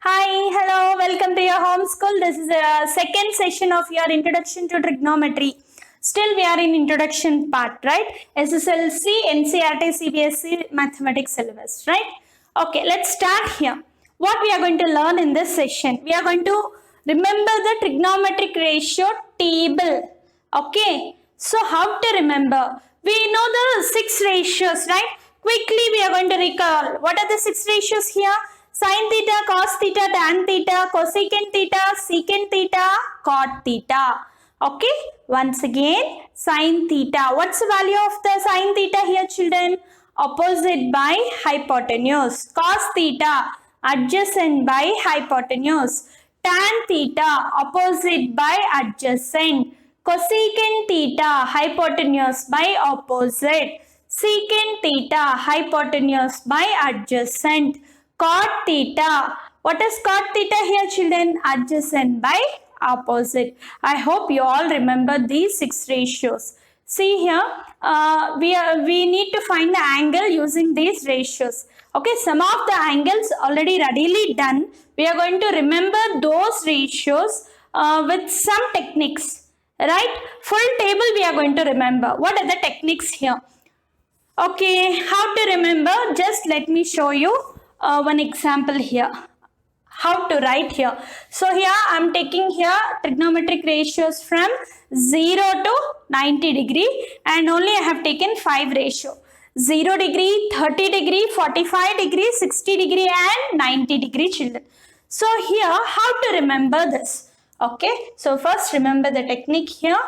Hi, hello, welcome to your home school. This is the second session of your introduction to trigonometry. Still, we are in introduction part, right? SSLC, NCERT, CBSE mathematics syllabus, right? Okay, let's start here. What we are going to learn in this session? We are going to remember the trigonometric ratio table. Okay, so how to remember? We know the 6 ratios, right? Quickly, we are going to recall. What are the 6 ratios here? Sin theta, cos theta, tan theta, cosecant theta, secant theta, cot theta. Okay, once again, sin theta. What's the value of the sin theta here, children? Opposite by hypotenuse. Cos theta, adjacent by hypotenuse. Tan theta, opposite by adjacent. Cosecant theta, hypotenuse by opposite. Secant theta, hypotenuse by adjacent. Cot theta. What is cot theta here, children? Adjacent by opposite. I hope you all remember these 6 ratios. See here, we need to find the angle using these ratios. Okay, some of the angles already readily done. We are going to remember those ratios with some techniques. Right? Full table we are going to remember. What are the techniques here? Okay, how to remember? Just let me show you one example here. How to write here. So here I am taking here trigonometric ratios from 0 to 90 degree and only I have taken 5 ratio. 0 degree, 30 degree, 45 degree, 60 degree and 90 degree, children. So here how to remember this? Okay, so first remember the technique here.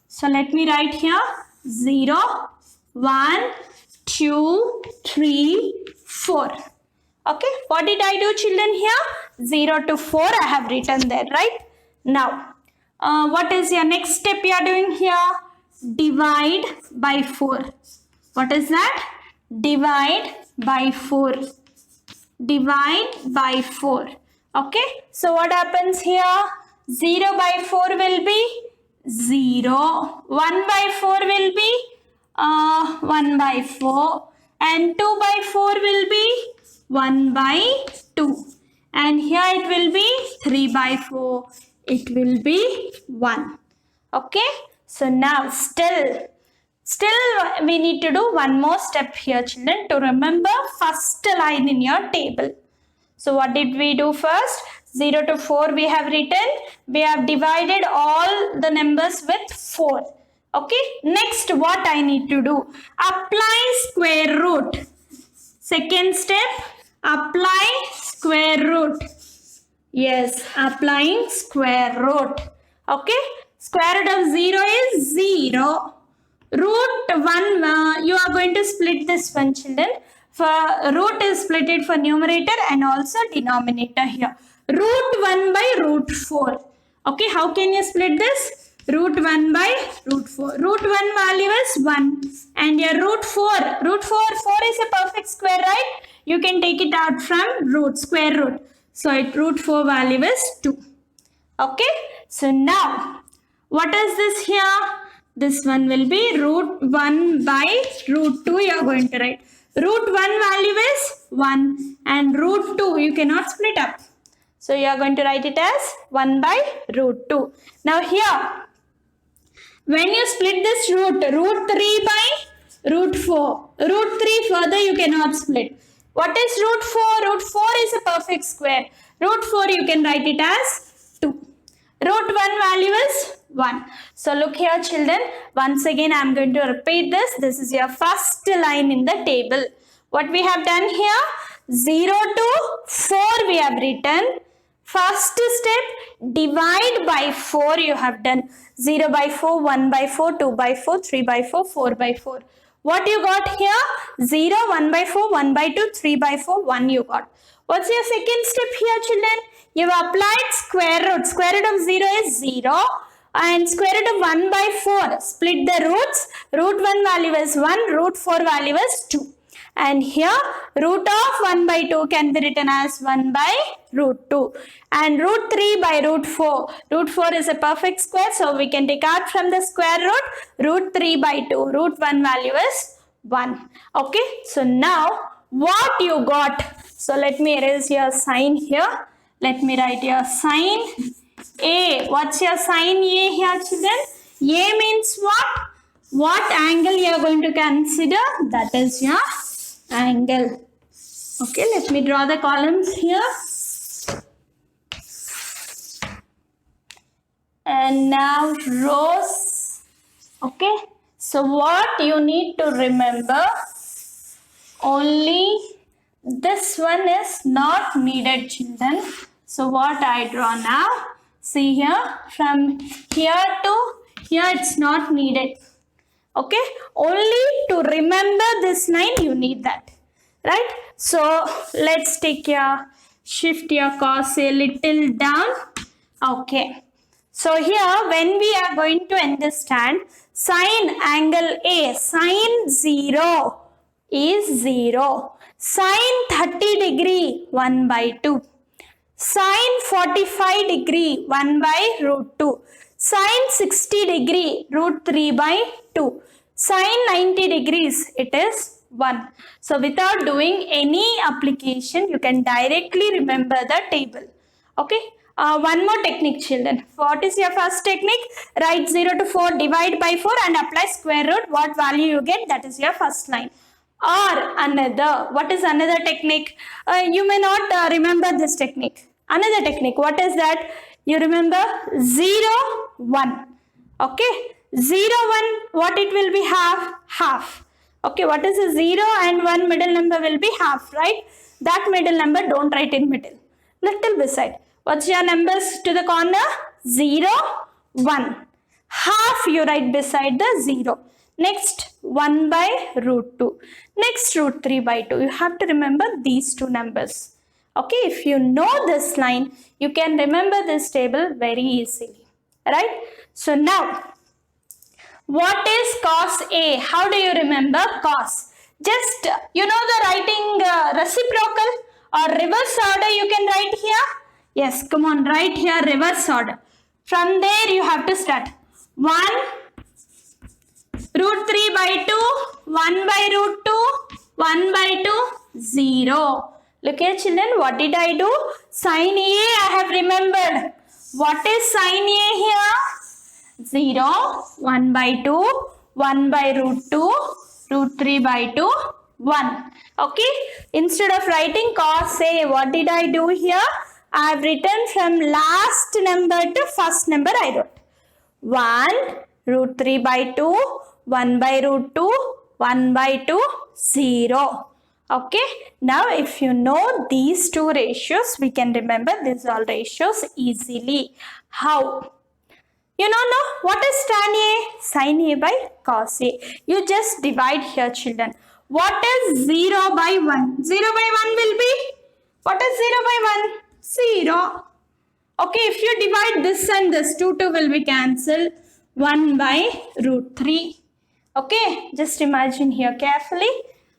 So let me write here 0, 1, 2, 3, 4. Okay, what did I do, children, here? 0 to 4 I have written there, right? Now, what is your next step you are doing here? Divide by 4. What is that? Divide by 4. Divide by 4. Okay, so what happens here? 0 by 4 will be 0. 1 by 4 will be 1 by 4. And 2 by 4 will be 1 by 2. And here it will be 3 by 4. It will be 1. Okay. So now still we need to do one more step here, children, to remember first line in your table. So what did we do first? 0 to 4 we have written. We have divided all the numbers with 4. Okay. Next what I need to do? Apply square root. Second step, apply square root. Yes, applying square root. Okay. Square root of 0 is 0. Root 1, you are going to split this one, children. For root is split for numerator and also denominator here. Root 1 by root 4. Okay, how can you split this? Root 1 by root 4. Root 1 value is 1. And your root 4 is a perfect square, right? You can take it out from root, square root. So root 4 value is 2. Okay, so now what is this here? This one will be root 1 by root 2 you are going to write. Root 1 value is 1 and root 2 you cannot split up. So you are going to write it as 1 by root 2. Now here, when you split this root 3 by root 4. Root 3 further you cannot split. What is root 4? Root 4 is a perfect square. Root 4 you can write it as 2. Root 1 value is 1. So look here, children. Once again I am going to repeat this. This is your first line in the table. What we have done here? 0 to 4 we have written. First step, divide by 4 you have done. 0 by 4, 1 by 4, 2 by 4, 3 by 4, 4 by 4. What you got here? 0, 1 by 4, 1 by 2, 3 by 4, 1 you got. What's your second step here, children? You have applied square root. Square root of 0 is 0. And square root of 1 by 4. Split the roots. Root 1 value is 1. Root 4 value is 2. And here root of 1 by 2 can be written as 1 by root 2. And root 3 by root 4. Root 4 is a perfect square. So we can take out from the square root. Root 3 by 2. Root 1 value is 1. Okay. So now what you got? So let me erase your sign here. Let me write your sine A. What's your sine A here, children? A means what? What angle you are going to consider? That is your angle. Okay, let me draw the columns here. And now rows. Okay, so what you need to remember, only this one is not needed, children. So what I draw now, see here, from here to here it's not needed. Okay, only to remember this line you need that, right? So let's take your shift your cos a little down. Okay, so here when we are going to understand sine angle A, sine 0 is 0, sine 30 degree 1 by 2, sine 45 degree 1 by root 2, sine 60 degree root 3 by 2, sine 90 degrees it is 1. So without doing any application, you can directly remember the table. Okay. One more technique, children. What is your first technique? Write 0 to 4, divide by 4 and apply square root. What value you get, that is your first line. Or another, what is another technique? You may not remember this technique. Another technique, what is that? You remember 0, 1. Okay, 0, 1, what it will be? Half. Okay, what is a 0 and 1 middle number will be half, right? That middle number don't write in middle. Little beside. What's your numbers to the corner? 0, 1. Half you write beside the 0. Next 1 by root 2. Next root 3 by 2. You have to remember these two numbers. Okay, if you know this line, you can remember this table very easily. Right? So now, what is cos A? How do you remember cos? Just, you know the writing reciprocal or reverse order you can write here? Yes, come on, write here reverse order. From there you have to start. 1 root 3 by 2, 1 by root 2, 1 by 2, 0. Look here, children, what did I do? Sine A I have remembered. What is sine A here? 0, 1 by 2, 1 by root 2, root 3 by 2, 1. Okay, instead of writing cos A, what did I do here? I have written from last number to first number I wrote. 1 root 3 by 2, 1 by root 2, 1 by 2, 0. Okay, now if you know these two ratios, we can remember these all ratios easily. How? You know what is tan A? Sin A by cos A. You just divide here, children. What is 0 by 1? 0 by 1 will be? What is 0 by 1? 0. Okay, if you divide this and this, 2 will be cancelled. 1 by root 3. Okay, just imagine here carefully.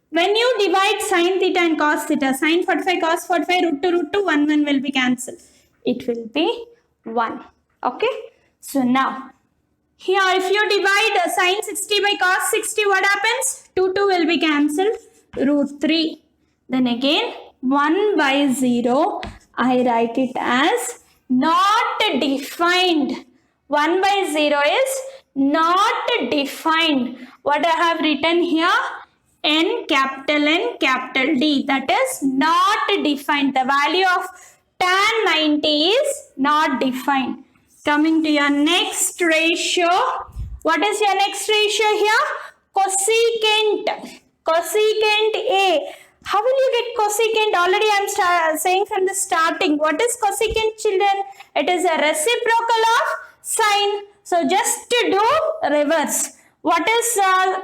When you divide sin theta and cos theta, sin 45, cos 45, root 2, 1 will be cancelled. It will be 1. Okay, so now, here if you divide sin 60 by cos 60, what happens? 2 will be cancelled. Root 3. Then again, 1 by 0, I write it as not defined. 1 by 0 is not defined. What I have written here? N capital D. That is not defined. The value of tan 90 is not defined. Coming to your next ratio. What is your next ratio here? Cosecant. Cosecant A. How will you get cosecant? Already I am saying from the starting. What is cosecant, children? It is a reciprocal of sine. So just to do reverse. What is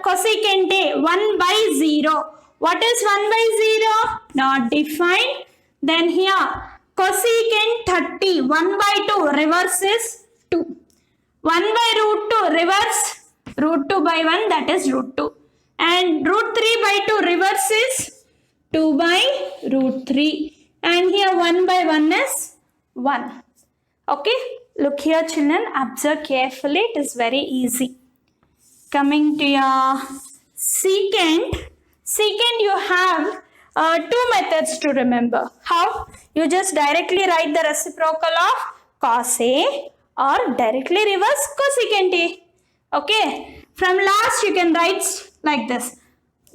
cosecant A? 1 by 0. What is 1 by 0? Not defined. Then here cosecant 30. 1 by 2. Reverse is 2. 1 by root 2. Reverse root 2 by 1. That is root 2. And root 3 by 2. Reverse is 2 by root 3. And here 1 by 1 is 1. Okay. Look here, children. Observe carefully. It is very easy. Coming to your secant. Secant you have Two methods to remember. How? You just directly write the reciprocal of cos A or directly reverse cosecant A. Okay. From last you can write like this.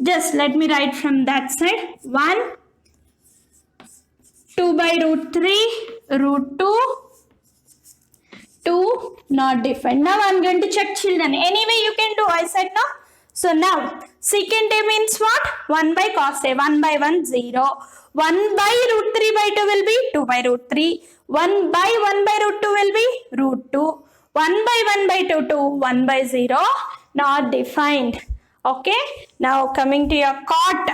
Just let me write from that side. 1, 2 by root 3, root 2, 2 not defined. Now I am going to check, children. Anyway you can do, I said no. So now secant A means what? 1 by cos A. 1 by 1 0. 1 by root 3 by 2 will be 2 by root 3. 1 by 1 by root 2 will be root 2. 1 by 1 by 2 2. 1 by 0 not defined. Okay. Now coming to your cot.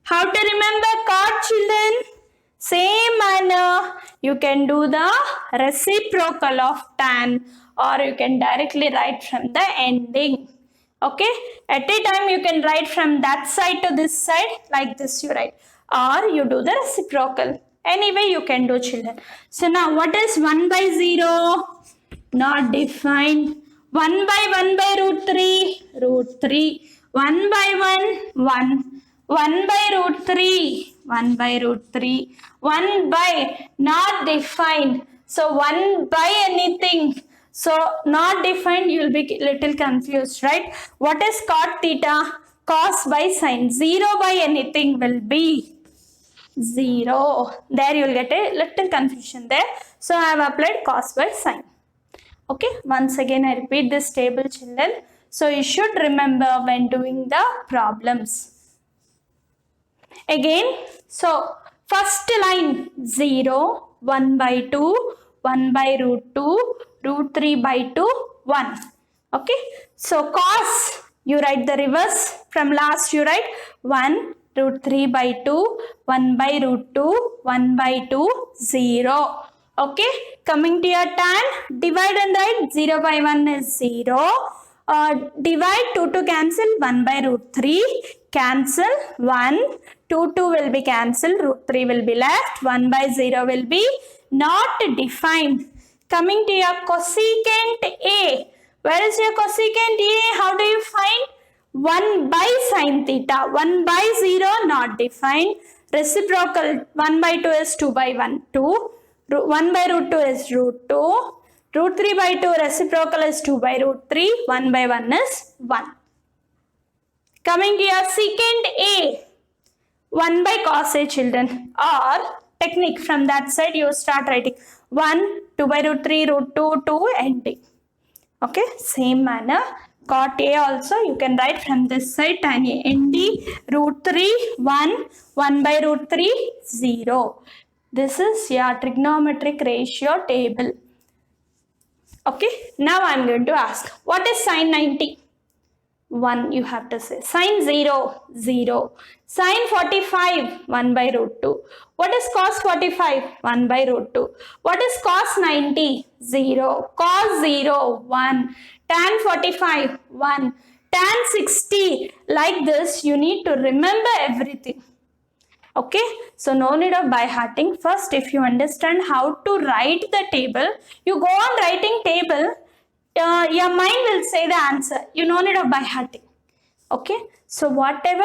How to remember cot, children? Same manner, you can do the reciprocal of tan, or you can directly write from the ending. Okay, at a time you can write from that side to this side, like this you write, or you do the reciprocal. Anyway you can do, children. So now what is 1 by 0? Not defined. 1 by 1 by root 3, root 3. 1 by 1, 1. 1 by root 3, 1 by root 3, 1 by not defined. So 1 by anything. So not defined, you will be little confused, right? What is cot theta? Cos by sine. 0 by anything will be 0. There you will get a little confusion there. So I have applied cos by sine. Okay, once again I repeat this table, children. So you should remember when doing the problems. Again, so first line 0, 1 by 2, 1 by root 2, root 3 by 2, 1. Okay, so cos, you write the reverse. From last you write 1, root 3 by 2, 1 by root 2, 1 by 2, 0. Okay, coming to your tan, divide and write 0 by 1 is 0. Divide 2 to cancel, 1 by root 3, cancel 1, 2 will be cancelled, root 3 will be left, 1 by 0 will be not defined. Coming to your cosecant A, where is your cosecant A? How do you find? 1 by sine theta, 1 by 0 not defined. Reciprocal 1 by 2 is 2 by 1, 2. 1 by root 2 is root 2. Root 3 by 2 reciprocal is 2 by root 3. 1 by 1 is 1. Coming to your secant A, 1 by cos A, children, or technique from that side you start writing 1, 2 by root 3, root 2, 2 ending. Okay, same manner. Cot A also you can write from this side tan A, ND, root 3, 1, 1 by root 3, 0. This is your trigonometric ratio table. Okay, now I am going to ask, what is sine 90? 1 you have to say. Sine 0, 0. Sine 45, 1 by root 2. What is cos 45? 1 by root 2. What is cos 90? 0. Cos 0, 1. Tan 45, 1. Tan 60. Like this, you need to remember everything. Okay, so no need of by hearting. First, if you understand how to write the table, you go on writing table, your mind will say the answer. You no need of by hearting. Okay, so whatever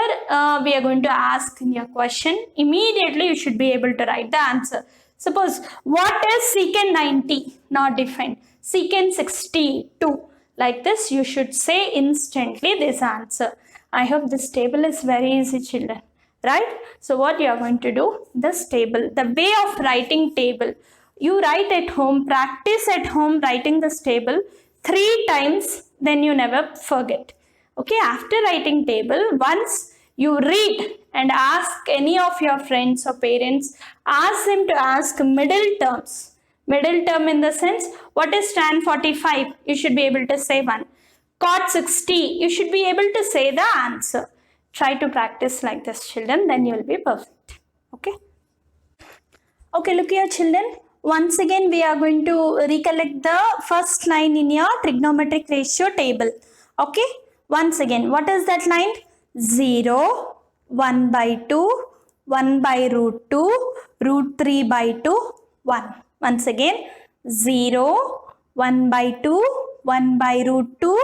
we are going to ask in your question, immediately you should be able to write the answer. Suppose, what is secant 90? Not defined. Secant 62. Like this, you should say instantly this answer. I hope this table is very easy, children. Right? So what you are going to do, this table, the way of writing table, you write at home, practice at home writing this table 3 times, then you never forget. Okay, after writing table, once you read and ask any of your friends or parents, ask them to ask middle terms. Middle term in the sense, what is tan 45? You should be able to say 1. Cot 60, you should be able to say the answer. Try to practice like this, children, then you will be perfect. Okay. Okay, look here, children. Once again, we are going to recollect the first line in your trigonometric ratio table. Okay. Once again, what is that line? 0, 1 by 2, 1 by root 2, root 3 by 2, 1. Once again, 0, 1 by 2, 1 by root 2,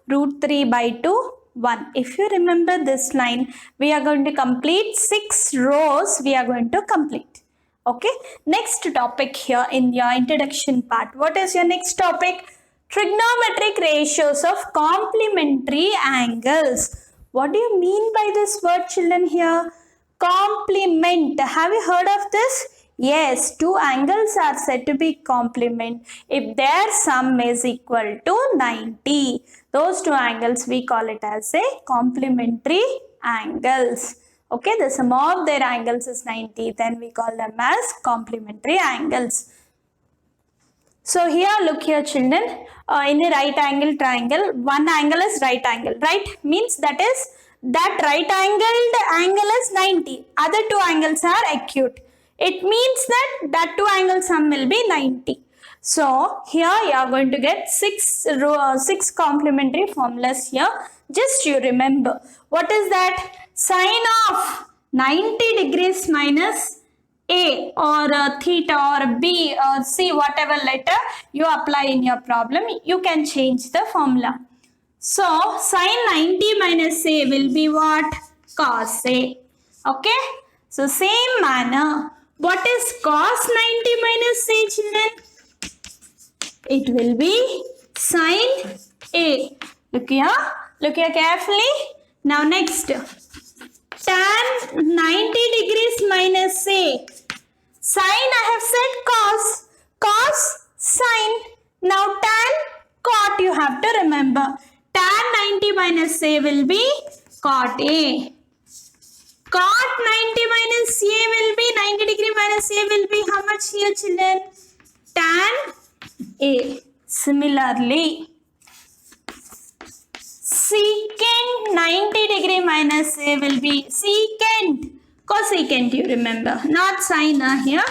root 3 by 2, 1. If you remember this line, we are going to complete 6 rows. We are going to complete. Okay. Next topic here in your introduction part. What is your next topic? Trigonometric ratios of complementary angles. What do you mean by this word, children, here? Complement. Have you heard of this? Yes, two angles are said to be complement if their sum is equal to 90. Those two angles we call it as a complementary angles. Okay, the sum of their angles is 90, then we call them as complementary angles. So here, look here, children, in a right angle triangle, one angle is right angle, right? Means that is, that right angled angle is 90, other two angles are acute. It means that two angle sum will be 90. So here you are going to get six complementary formulas here. Just you remember, what is that? Sine of 90 degrees minus A or theta or B or C, whatever letter you apply in your problem, you can change the formula. So sine 90 minus A will be what? Cos A. Okay. So same manner, what is cos 90 minus A, children? It will be sine A. Look here carefully. Now next, tan 90 degrees minus A. Sine I have said cos, sine. Now tan, cot you have to remember. Tan 90 minus A will be cot A. Cot 90 minus A will be, 90 degree minus A will be how much here, children? Tan A. Similarly, secant 90 degree minus A will be secant. Cosecant you remember, not sine here.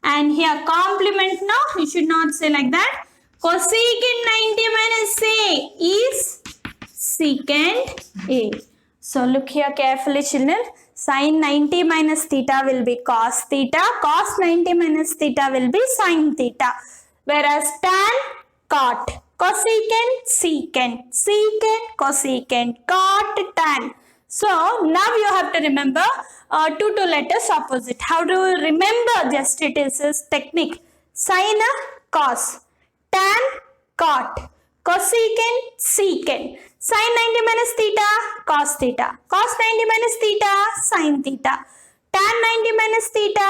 And here complement, no, you should not say like that. Cosecant 90 minus A is secant A. So look here carefully, children. Sine 90 minus theta will be cos theta. Cos 90 minus theta will be sine theta. Whereas tan, cot. Cosecant, secant. Secant, cosecant. Cot, tan. So now you have to remember two letters opposite. How do you remember? Just it is a technique. Sine, cos. Tan, cot. Cosecant, secant. Sine 90 minus theta, cos theta. Cos 90 minus theta, sine theta. Tan 90 minus theta,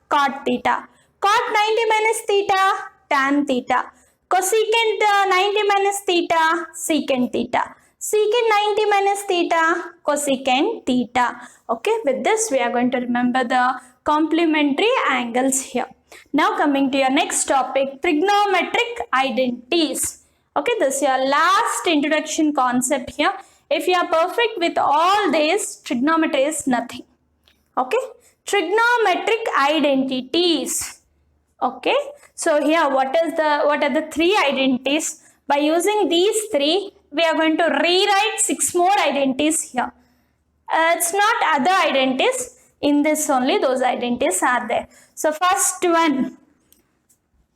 cot theta. Cot 90 minus theta, tan theta. Cosecant 90 minus theta, secant theta. Secant 90 minus theta, cosecant theta. Okay, with this we are going to remember the complementary angles here. Now coming to your next topic, trigonometric identities. Okay, this is your last introduction concept here. If you are perfect with all this, trigonometry is nothing. Okay, trigonometric identities. Okay, so here what are the three identities? By using these three, we are going to rewrite 6 more identities here. It's not other identities. In this only those identities are there. So first one,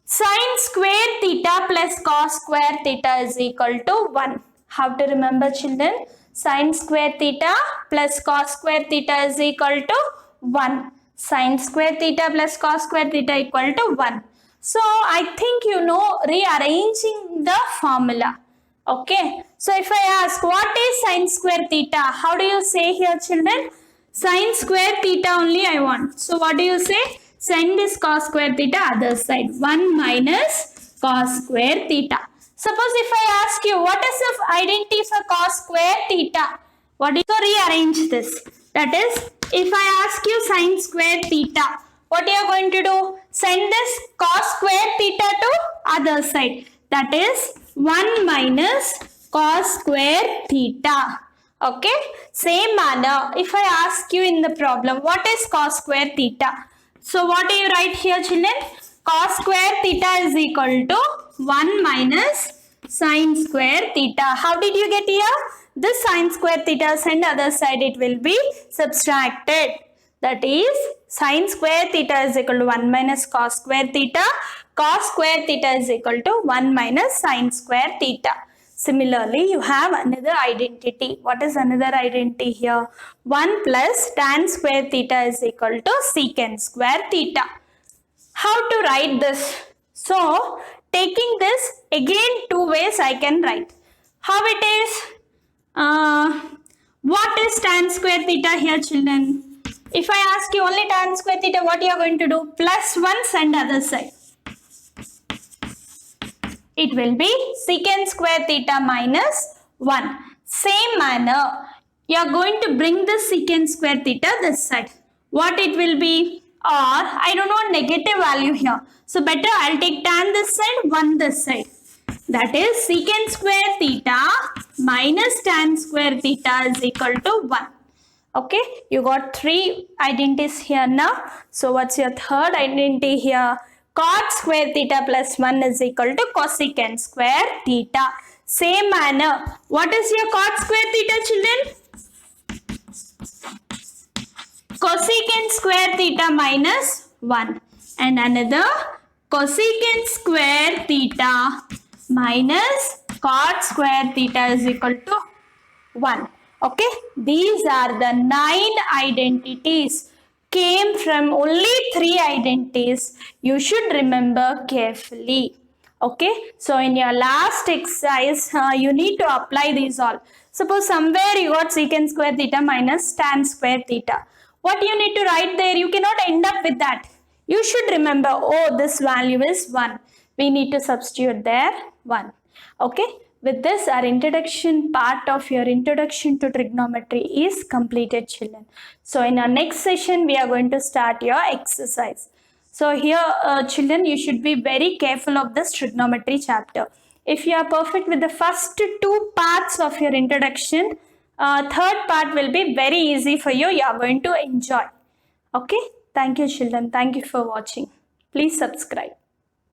sine square theta plus cos square theta is equal to 1. How to remember, children? Sine square theta plus cos square theta is equal to 1. Sine square theta plus cos square theta equal to 1. So I think you know rearranging the formula. Okay. So if I ask what is sine square theta, how do you say here, children? Sine square theta only I want. So what do you say? Send this cos square theta other side. 1 minus cos square theta. Suppose if I ask you what is the identity for cos square theta? What is, so rearrange this. That is, if I ask you sine square theta, what you are going to do? Send this cos square theta to other side. That is 1 minus cos square theta. Okay. Same manner, if I ask you in the problem, what is cos square theta? So what do you write here, children? Cos square theta is equal to 1 minus sine square theta. How did you get here? This sine square theta and other side it will be subtracted. That is sine square theta is equal to 1 minus cos square theta. Cos square theta is equal to 1 minus sine square theta. Similarly, you have another identity. What is another identity here? 1 plus tan square theta is equal to secant square theta. How to write this? So, taking this again two ways I can write. How it is? What is tan square theta here, children? If I ask you only tan square theta, what you are going to do? Plus 1 send other side. It will be secant square theta minus 1. Same manner, you are going to bring the secant square theta this side. What it will be? Or I don't want negative value here. So better I'll take tan this side, 1 this side. That is secant square theta minus tan square theta is equal to 1. Okay, you got 3 identities here now. So what's your third identity here? Cot square theta plus 1 is equal to cosecant square theta. Same manner. What is your cot square theta, children? Cosecant square theta minus 1. And another cosecant square theta minus cot square theta is equal to 1. Okay, these are the 9 identities. Came from only 3 identities. You should remember carefully. Okay, so in your last exercise, you need to apply these all. Suppose somewhere you got secant square theta minus tan square theta. What you need to write there? You cannot end up with that. You should remember, oh, this value is 1. We need to substitute there 1. Okay. With this, our introduction part of your introduction to trigonometry is completed, children. So in our next session, we are going to start your exercise. So here, children, you should be very careful of this trigonometry chapter. If you are perfect with the first 2 parts of your introduction, third part will be very easy for you. You are going to enjoy. Okay. Thank you, children. Thank you for watching. Please subscribe.